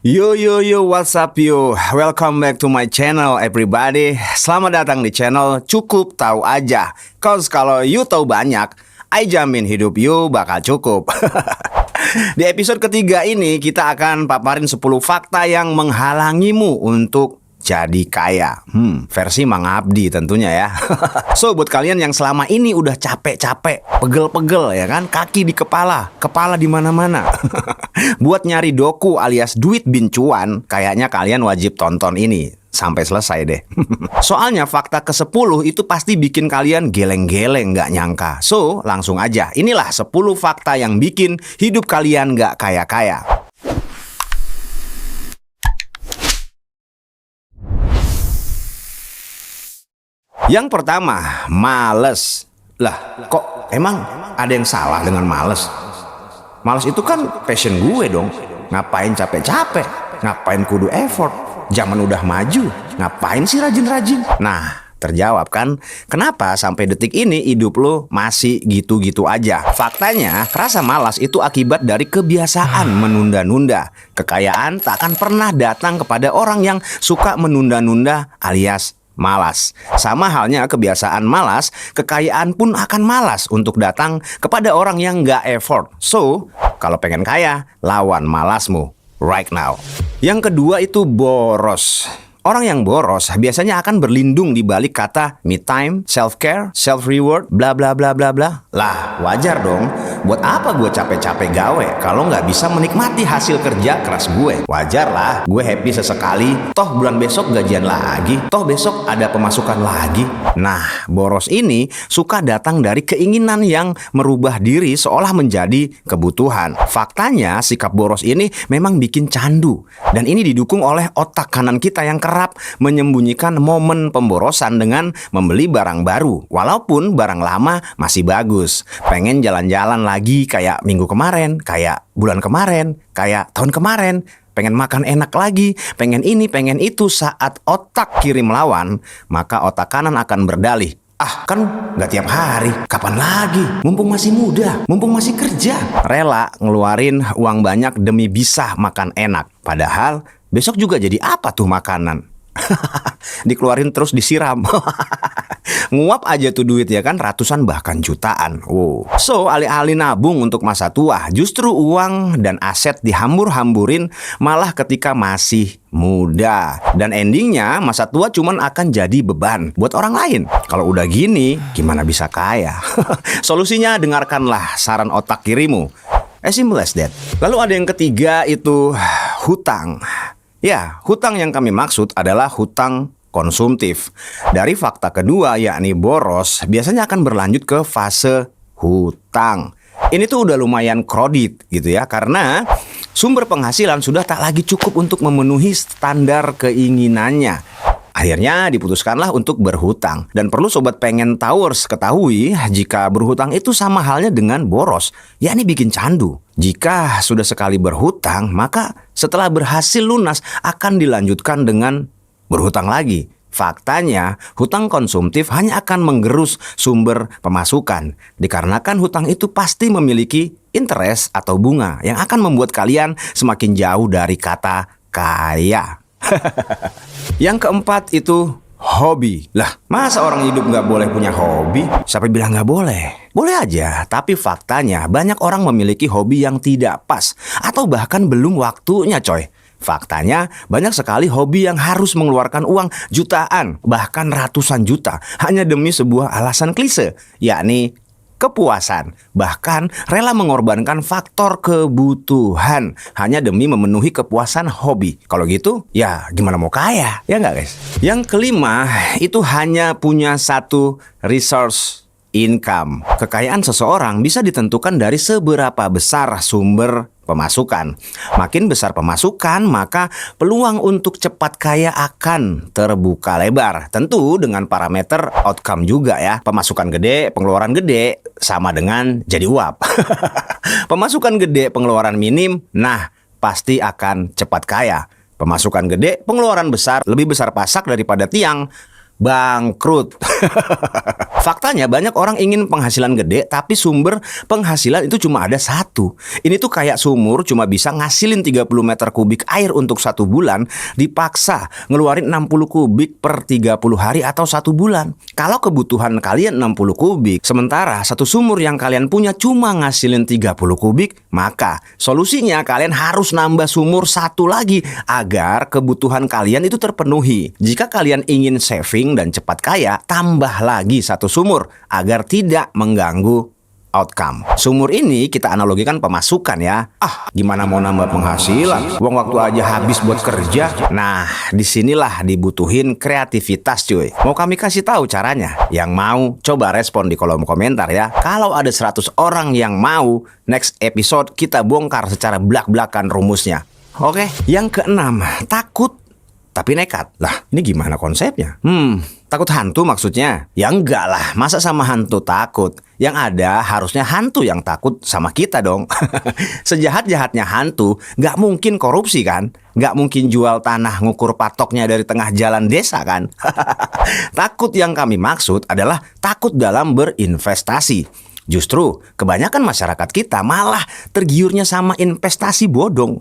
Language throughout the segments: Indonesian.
Yo yo yo, what's up yo? Welcome back to my channel everybody. Selamat datang di channel Cukup Tahu Aja. Cause kalau you tahu banyak, I jamin hidup you bakal cukup. Di episode ketiga ini kita akan paparin 10 fakta yang menghalangimu untuk jadi kaya. Versi Mang Abdi tentunya ya. So, buat kalian yang selama ini udah capek-capek, pegel-pegel ya kan, kaki di kepala di mana-mana. Buat nyari doku alias duit bincuan, kayaknya kalian wajib tonton ini sampai selesai deh. Soalnya fakta ke-10 itu pasti bikin kalian geleng-geleng gak nyangka. So, langsung aja. Inilah 10 fakta yang bikin hidup kalian gak kaya-kaya. Yang pertama, males. Lah, kok emang ada yang salah dengan males? Males itu kan passion gue dong. Ngapain capek-capek? Ngapain kudu effort? Zaman udah maju, ngapain sih rajin-rajin? Nah, terjawab kan? Kenapa sampai detik ini hidup lo masih gitu-gitu aja? Faktanya, rasa malas itu akibat dari kebiasaan menunda-nunda. Kekayaan tak akan pernah datang kepada orang yang suka menunda-nunda alias malas. Sama halnya kebiasaan malas, kekayaan pun akan malas untuk datang kepada orang yang nggak effort. So, kalau pengen kaya, lawan malasmu right now. Yang kedua itu boros. Orang yang boros biasanya akan berlindung di balik kata me time, self-care, self-reward, bla bla bla bla bla. Lah, wajar dong. Buat apa gue capek-capek gawe kalau nggak bisa menikmati hasil kerja keras gue? Wajar lah, gue happy sesekali. Toh bulan besok gajian lagi. Toh besok ada pemasukan lagi. Nah, boros ini suka datang dari keinginan yang merubah diri seolah menjadi kebutuhan. Faktanya, sikap boros ini memang bikin candu. Dan ini didukung oleh otak kanan kita yang kerap menyembunyikan momen pemborosan dengan membeli barang baru. Walaupun barang lama masih bagus. Pengen jalan-jalan lagi kayak minggu kemarin, kayak bulan kemarin, kayak tahun kemarin. Pengen makan enak lagi, pengen ini, pengen itu. Saat otak kiri melawan, maka otak kanan akan berdalih. Ah, kan nggak tiap hari. Kapan lagi? Mumpung masih muda, mumpung masih kerja. Rela ngeluarin uang banyak demi bisa makan enak. Padahal besok juga jadi apa tuh makanan? Dikeluarin terus disiram. Nguap aja tuh duit ya kan, ratusan bahkan jutaan. Wow. So, alih-alih nabung untuk masa tua, justru uang dan aset dihambur-hamburin malah ketika masih muda. Dan endingnya masa tua cuman akan jadi beban buat orang lain. Kalau udah gini, gimana bisa kaya? Solusinya dengarkanlah saran otak kirimu. As simple as that. Lalu ada yang ketiga itu hutang. Ya, hutang yang kami maksud adalah hutang konsumtif. Dari fakta kedua yakni boros, biasanya akan berlanjut ke fase hutang. Ini tuh udah lumayan kredit gitu ya, karena sumber penghasilan sudah tak lagi cukup untuk memenuhi standar keinginannya. Akhirnya diputuskanlah untuk berhutang. Dan perlu Sobat Pengen Towers ketahui, jika berhutang itu sama halnya dengan boros, yakni bikin candu. Jika sudah sekali berhutang, maka setelah berhasil lunas akan dilanjutkan dengan berhutang lagi. Faktanya, hutang konsumtif hanya akan menggerus sumber pemasukan. Dikarenakan hutang itu pasti memiliki interest atau bunga yang akan membuat kalian semakin jauh dari kata kaya. Yang keempat itu hobi. Lah, masa orang hidup nggak boleh punya hobi? Siapa bilang nggak boleh? Boleh aja, tapi faktanya banyak orang memiliki hobi yang tidak pas atau bahkan belum waktunya coy. Faktanya, banyak sekali hobi yang harus mengeluarkan uang jutaan, bahkan ratusan juta, hanya demi sebuah alasan klise, yakni kepuasan. Bahkan rela mengorbankan faktor kebutuhan hanya demi memenuhi kepuasan hobi. Kalau gitu, ya gimana mau kaya? Ya nggak guys? Yang kelima, itu hanya punya satu resource income. Kekayaan seseorang bisa ditentukan dari seberapa besar sumber pemasukan. Makin besar pemasukan, maka peluang untuk cepat kaya akan terbuka lebar. Tentu dengan parameter outcome juga ya. Pemasukan gede, pengeluaran gede, sama dengan jadi uap. Pemasukan gede, pengeluaran minim, nah pasti akan cepat kaya. Pemasukan gede, pengeluaran besar, lebih besar pasak daripada tiang, bangkrut. Faktanya banyak orang ingin penghasilan gede, tapi sumber penghasilan itu cuma ada satu. Ini tuh kayak sumur cuma bisa ngasilin 30 meter kubik air untuk 1 bulan, dipaksa ngeluarin 60 kubik per 30 hari atau 1 bulan. Kalau kebutuhan kalian 60 kubik, sementara satu sumur yang kalian punya cuma ngasilin 30 kubik, maka solusinya kalian harus nambah sumur satu lagi agar kebutuhan kalian itu terpenuhi. Jika kalian ingin saving dan cepat kaya, tambah lagi satu sumur agar tidak mengganggu outcome. Sumur ini kita analogikan pemasukan ya. Gimana mau nambah penghasilan? Uang waktu aja habis buat kerja. Nah, disinilah dibutuhin kreativitas cuy. Mau kami kasih tahu caranya? Yang mau coba respon di kolom komentar ya. Kalau ada 100 orang yang mau, next episode kita bongkar secara belak-belakan rumusnya. Oke, yang keenam, takut tapi nekat. Lah, ini gimana konsepnya? Takut hantu maksudnya? Ya enggak lah, masa sama hantu takut? Yang ada harusnya hantu yang takut sama kita dong. Sejahat-jahatnya hantu, nggak mungkin korupsi kan? Nggak mungkin jual tanah ngukur patoknya dari tengah jalan desa kan? Takut yang kami maksud adalah takut dalam berinvestasi. Justru kebanyakan masyarakat kita malah tergiurnya sama investasi bodong.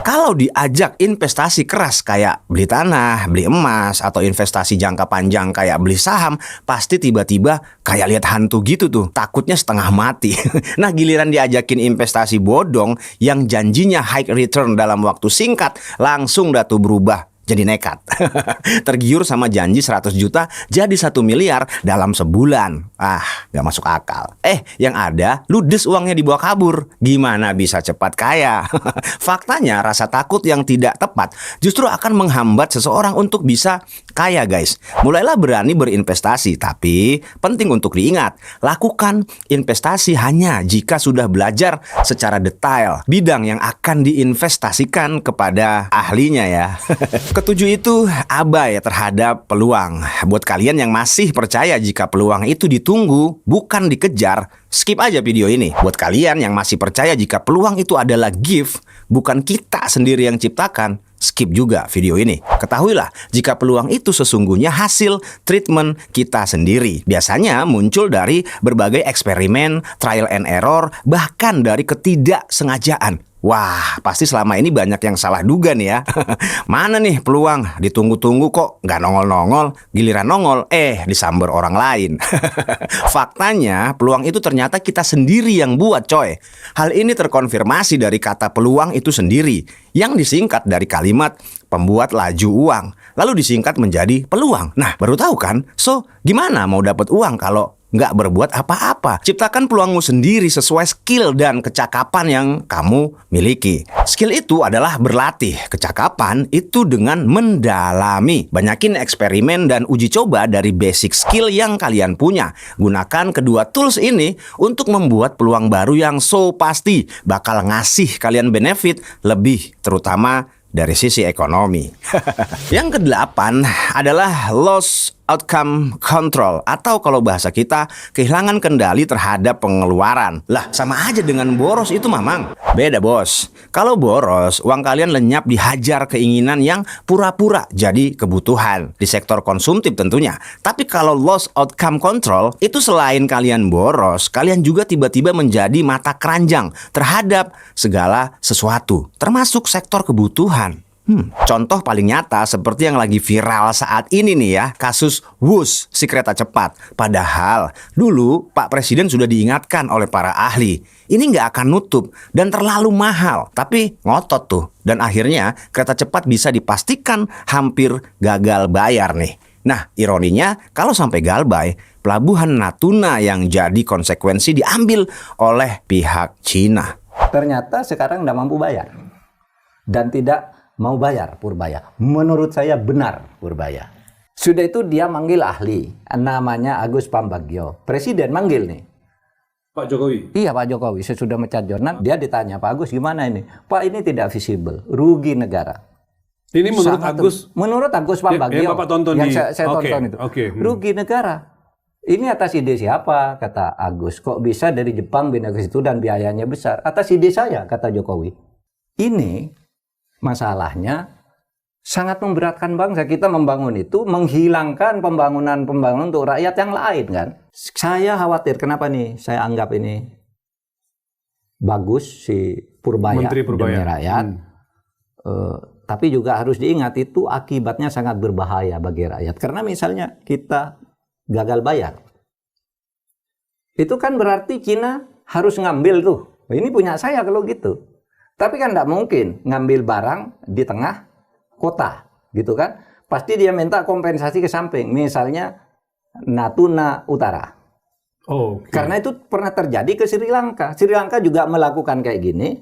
Kalau diajak investasi keras kayak beli tanah, beli emas, atau investasi jangka panjang kayak beli saham, pasti tiba-tiba kayak lihat hantu gitu tuh, takutnya setengah mati. Nah, giliran diajakin investasi bodong yang janjinya high return dalam waktu singkat, langsung dah tuh berubah jadi nekat. Tergiur sama janji 100 juta jadi 1 miliar dalam sebulan. Gak masuk akal. Yang ada ludes uangnya dibawa kabur. Gimana bisa cepat kaya? Faktanya rasa takut yang tidak tepat justru akan menghambat seseorang untuk bisa kaya guys. Mulailah berani berinvestasi. Tapi penting untuk diingat, lakukan investasi hanya jika sudah belajar secara detail bidang yang akan diinvestasikan kepada ahlinya ya. Ketujuh itu abai terhadap peluang. Buat kalian yang masih percaya jika peluang itu ditunggu, bukan dikejar, skip aja video ini. Buat kalian yang masih percaya jika peluang itu adalah gift, bukan kita sendiri yang ciptakan, skip juga video ini. Ketahuilah, jika peluang itu sesungguhnya hasil treatment kita sendiri. Biasanya muncul dari berbagai eksperimen, trial and error, bahkan dari ketidaksengajaan. Wah, pasti selama ini banyak yang salah duga nih ya. Mana nih peluang? Ditunggu-tunggu kok nggak nongol-nongol. Giliran nongol, disamber orang lain. Faktanya, peluang itu ternyata kita sendiri yang buat coy. Hal ini terkonfirmasi dari kata peluang itu sendiri, yang disingkat dari kalimat pembuat laju uang, lalu disingkat menjadi peluang. Nah, baru tahu kan? So, gimana mau dapat uang kalau nggak berbuat apa-apa? Ciptakan peluangmu sendiri sesuai skill dan kecakapan yang kamu miliki. Skill itu adalah berlatih, kecakapan itu dengan mendalami. Banyakin eksperimen dan uji coba dari basic skill yang kalian punya. Gunakan kedua tools ini untuk membuat peluang baru yang pasti bakal ngasih kalian benefit lebih, terutama dari sisi ekonomi. Yang kedelapan adalah loss outcome control, atau kalau bahasa kita, kehilangan kendali terhadap pengeluaran. Lah, sama aja dengan boros itu mamang. Beda bos. Kalau boros, uang kalian lenyap dihajar keinginan yang pura-pura jadi kebutuhan di sektor konsumtif tentunya. Tapi kalau loss outcome control, itu selain kalian boros, kalian juga tiba-tiba menjadi mata keranjang terhadap segala sesuatu, termasuk sektor kebutuhan. Contoh paling nyata seperti yang lagi viral saat ini nih ya, kasus Wus, si kereta cepat. Padahal dulu Pak Presiden sudah diingatkan oleh para ahli, ini nggak akan nutup dan terlalu mahal. Tapi ngotot tuh, dan akhirnya kereta cepat bisa dipastikan hampir gagal bayar nih. Nah, ironinya kalau sampai galbay, pelabuhan Natuna yang jadi konsekuensi diambil oleh pihak Cina. Ternyata sekarang nggak mampu bayar dan tidak mau bayar Purbaya. Menurut saya benar Purbaya. Sudah itu dia manggil ahli, namanya Agus Pambagio. Presiden manggil nih. Pak Jokowi? Iya Pak Jokowi, sesudah mecat jurnal, dia ditanya, Pak Agus gimana ini? Pak, ini tidak visible, rugi negara. Ini menurut Agus? Menurut Agus Pambagio, yang Bapak tonton yang di... saya tonton itu. Rugi negara. Ini atas ide siapa? Kata Agus. Kok bisa dari Jepang pindah ke situ dan biayanya besar? Atas ide saya, kata Jokowi. Ini masalahnya sangat memberatkan bangsa. Kita membangun itu menghilangkan pembangunan untuk rakyat yang lain kan. Saya khawatir, kenapa nih saya anggap ini bagus si Purbaya, Menteri Purbaya demi rakyat. Tapi juga harus diingat itu akibatnya sangat berbahaya bagi rakyat. Karena misalnya kita gagal bayar, itu kan berarti Cina harus ngambil tuh. Ini punya saya kalau gitu. Tapi kan tidak mungkin ngambil barang di tengah kota, gitu kan? Pasti dia minta kompensasi ke samping, misalnya Natuna Utara. Oh, okay. Karena itu pernah terjadi ke Sri Lanka. Sri Lanka juga melakukan kayak gini,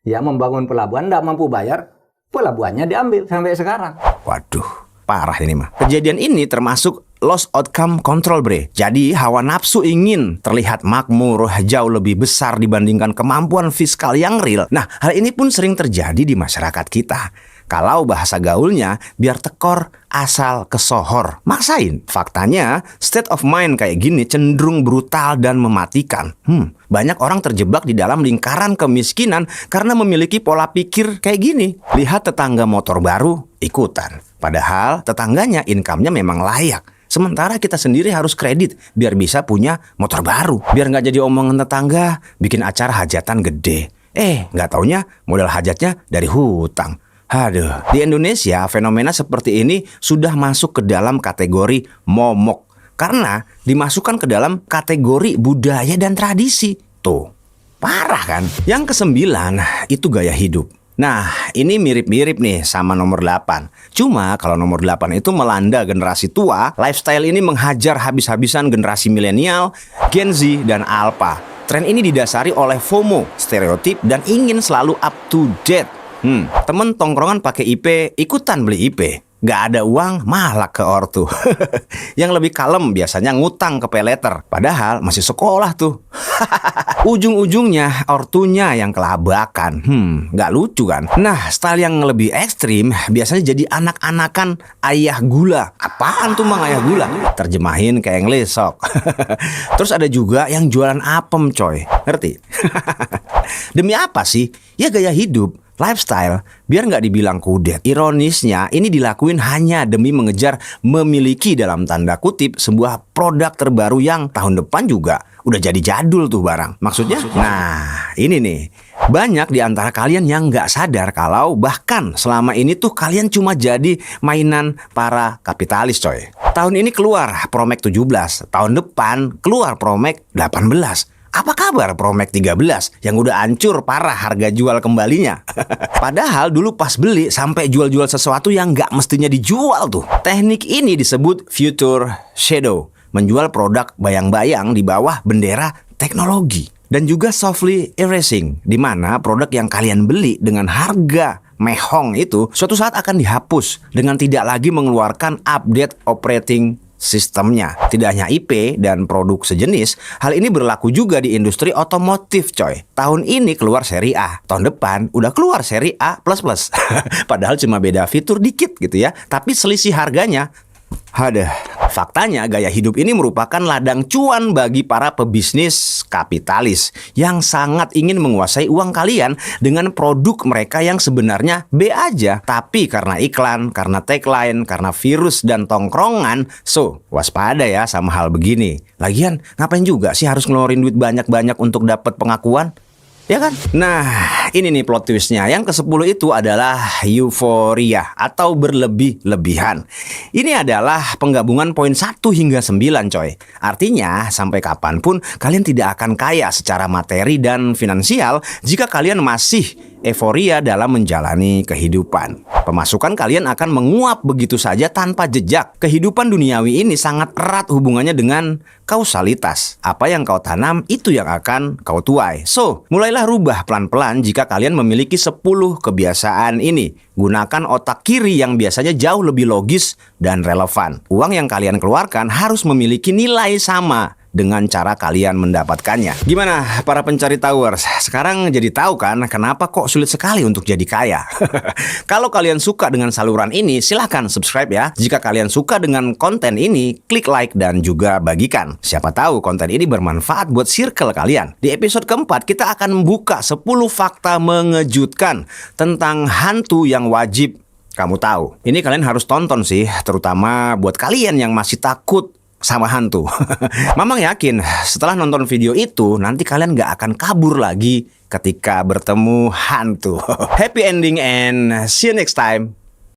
ya membangun pelabuhan, tidak mampu bayar, pelabuhannya diambil sampai sekarang. Waduh, parah ini mah. Kejadian ini termasuk loss outcome control, bre. Jadi hawa nafsu ingin terlihat makmur jauh lebih besar dibandingkan kemampuan fiskal yang real. Nah, hal ini pun sering terjadi di masyarakat kita. Kalau bahasa gaulnya, biar tekor asal kesohor. Maksain. Faktanya, state of mind kayak gini cenderung brutal dan mematikan. Banyak orang terjebak di dalam lingkaran kemiskinan karena memiliki pola pikir kayak gini. Lihat tetangga motor baru, ikutan. Padahal tetangganya income-nya memang layak. Sementara kita sendiri harus kredit biar bisa punya motor baru. Biar nggak jadi omongan tetangga, bikin acara hajatan gede. Nggak taunya modal hajatnya dari hutang. Aduh, di Indonesia fenomena seperti ini sudah masuk ke dalam kategori momok. Karena dimasukkan ke dalam kategori budaya dan tradisi. Tuh, parah kan? Yang kesembilan, itu gaya hidup. Nah, ini mirip-mirip nih sama nomor 8. Cuma kalau nomor 8 itu melanda generasi tua, lifestyle ini menghajar habis-habisan generasi milenial, Gen Z, dan Alpha. Tren ini didasari oleh FOMO, stereotip, dan ingin selalu up to date. Temen tongkrongan pakai IP, ikutan beli IP. Gak ada uang, malah ke ortu. Yang lebih kalem biasanya ngutang ke paylater. Padahal masih sekolah tuh. Ujung-ujungnya ortunya yang kelabakan. Gak lucu kan? Nah, style yang lebih ekstrim biasanya jadi anak-anakan ayah gula. Apaan tuh mang ayah gula? Terjemahin kayak ngelesok. Terus ada juga yang jualan apem coy. Ngerti? Demi apa sih? Ya gaya hidup, lifestyle, biar nggak dibilang kudet. Ironisnya, ini dilakuin hanya demi mengejar memiliki dalam tanda kutip sebuah produk terbaru yang tahun depan juga udah jadi jadul tuh barang. Maksudnya? Nah, ini nih. Banyak di antara kalian yang nggak sadar kalau bahkan selama ini tuh kalian cuma jadi mainan para kapitalis coy. Tahun ini keluar Promax 17, tahun depan keluar Promax 18. Apa kabar Promax 13 yang udah hancur parah harga jual kembalinya? Padahal dulu pas beli sampai jual-jual sesuatu yang nggak mestinya dijual tuh. Teknik ini disebut future shadow, menjual produk bayang-bayang di bawah bendera teknologi. Dan juga softly erasing, di mana produk yang kalian beli dengan harga mehong itu suatu saat akan dihapus dengan tidak lagi mengeluarkan update operating sistemnya. Tidak hanya IP dan produk sejenis, hal ini berlaku juga di industri otomotif coy. Tahun ini keluar seri A, tahun depan udah keluar seri A++. Padahal cuma beda fitur dikit gitu ya, tapi selisih harganya. Faktanya gaya hidup ini merupakan ladang cuan bagi para pebisnis kapitalis yang sangat ingin menguasai uang kalian dengan produk mereka yang sebenarnya B aja. Tapi karena iklan, karena tagline, karena virus dan tongkrongan, so waspada ya sama hal begini. Lagian ngapain juga sih harus ngeluarin duit banyak-banyak untuk dapat pengakuan? Ya kan? Nah, ini nih plot twistnya. Yang ke-10 itu adalah euforia atau berlebih-lebihan. Ini adalah penggabungan poin 1 hingga 9 coy. Artinya, sampai kapanpun kalian tidak akan kaya secara materi dan finansial jika kalian masih euforia dalam menjalani kehidupan. Pemasukan kalian akan menguap begitu saja tanpa jejak. Kehidupan duniawi ini sangat erat hubungannya dengan kausalitas. Apa yang kau tanam, itu yang akan kau tuai. So, mulailah rubah pelan-pelan jika kalian memiliki 10 kebiasaan ini. Gunakan otak kiri yang biasanya jauh lebih logis dan relevan. Uang yang kalian keluarkan harus memiliki nilai sama dengan cara kalian mendapatkannya. Gimana para pencari towers? Sekarang jadi tahu kan kenapa kok sulit sekali untuk jadi kaya? Kalau kalian suka dengan saluran ini, silahkan subscribe ya. Jika kalian suka dengan konten ini, klik like dan juga bagikan. Siapa tahu konten ini bermanfaat buat circle kalian. Di episode keempat, kita akan membuka 10 fakta mengejutkan tentang hantu yang wajib Kamu tahu, ini kalian harus tonton sih, terutama buat kalian yang masih takut sama hantu. Mamang yakin setelah nonton video itu, nanti kalian gak akan kabur lagi ketika bertemu hantu. Happy ending and see you next time.